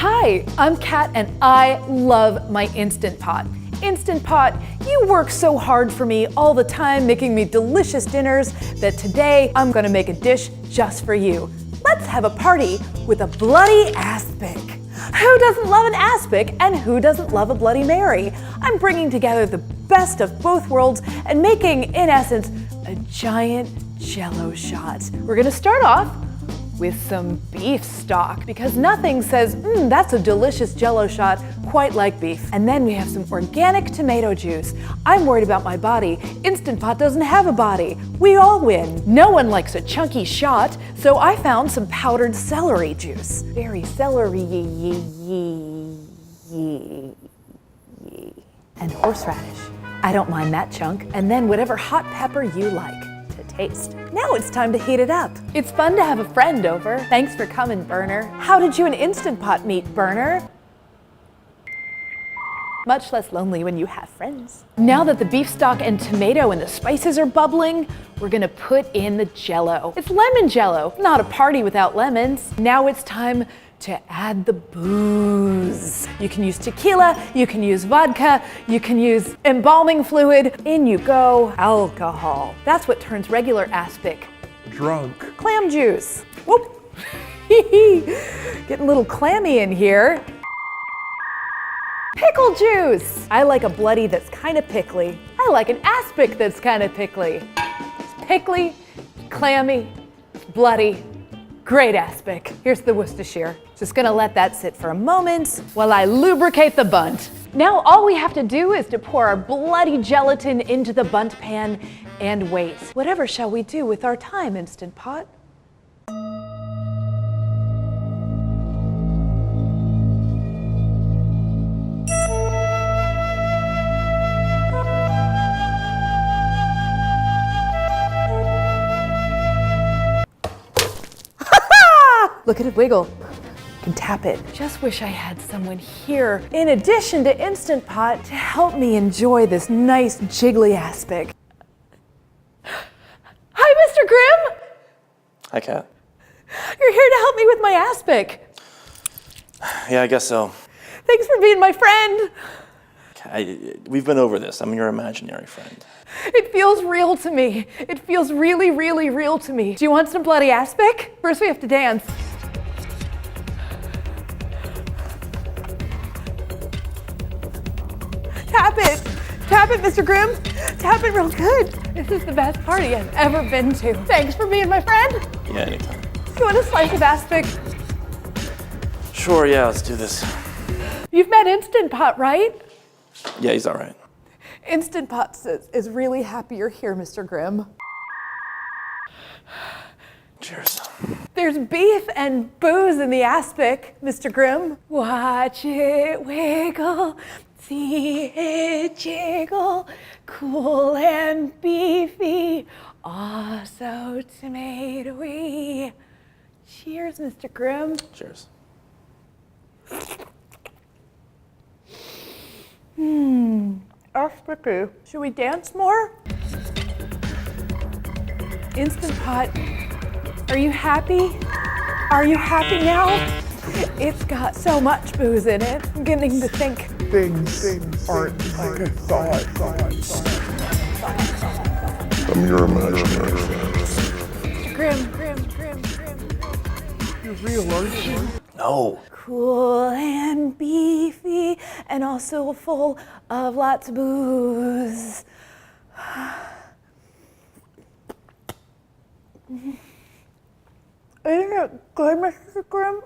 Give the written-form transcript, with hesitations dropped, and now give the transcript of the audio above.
Hi, I'm Kat and I love my Instant Pot. Instant Pot, you work so hard for me all the time making me delicious dinners that today I'm gonna make a dish just for you. Let's have a party with a bloody aspic. Who doesn't love an aspic and who doesn't love a Bloody Mary? I'm bringing together the best of both worlds and making, in essence, a giant Jello shot. We're gonna start off with some beef stock because nothing says, that's a delicious Jello shot quite like beef. And then we have some organic tomato juice. I'm worried about my body. Instant Pot doesn't have a body. We all win. No one likes a chunky shot, so I found some powdered celery juice. Very celery-y. And horseradish. I don't mind that chunk. And then whatever hot pepper you like. Taste. Now it's time to heat it up. It's fun to have a friend over. Thanks for coming, Burner. How did you and Instant Pot meet, Burner? Much less lonely when you have friends. Now that the beef stock and tomato and the spices are bubbling, we're gonna put in the Jello. It's lemon Jello, not a party without lemons. Now it's time to add the booze. You can use tequila, you can use vodka, you can use embalming fluid. In you go, alcohol. That's what turns regular aspic drunk. Clam juice. Whoop. Getting a little clammy in here. Pickle juice. I like a bloody that's kind of pickly. I like an aspic that's kind of pickly. It's pickly, clammy, bloody. Great aspic. Here's the Worcestershire. Just gonna let that sit for a moment while I lubricate the bunt. Now all we have to do is to pour our bloody gelatin into the bunt pan and wait. Whatever shall we do with our time, Instant Pot? Look at it wiggle. You can tap it. Just wish I had someone here, in addition to Instant Pot, to help me enjoy this nice jiggly aspic. Hi, Mr. Grimm! Hi, Kat. You're here to help me with my aspic. Yeah, I guess so. Thanks for being my friend. We've been over this. I'm your imaginary friend. It feels real to me. It feels really, really real to me. Do you want some bloody aspic? First we have to dance. Tap it, Mr. Grimm. Tap it real good. This is the best party I've ever been to. Thanks for being my friend. Yeah, anytime. You want a slice of aspic? Sure, yeah, let's do this. You've met Instant Pot, right? Yeah, he's all right. Instant Pot is really happy you're here, Mr. Grimm. Cheers. There's beef and booze in the aspic, Mr. Grimm. Watch it wiggle, see it jiggle, cool and beefy, also tomatoey. Cheers, Mr. Grimm. Cheers. Aspic. Should we dance more? Instant Pot, are you happy? Are you happy now? It's got so much booze in it. I'm beginning to think Things aren't like I thought. I'm your imaginary friend. Grimm. You're real, aren't you? No. Cool and beefy and also full of lots of booze. Isn't it good, Mr. Grimm?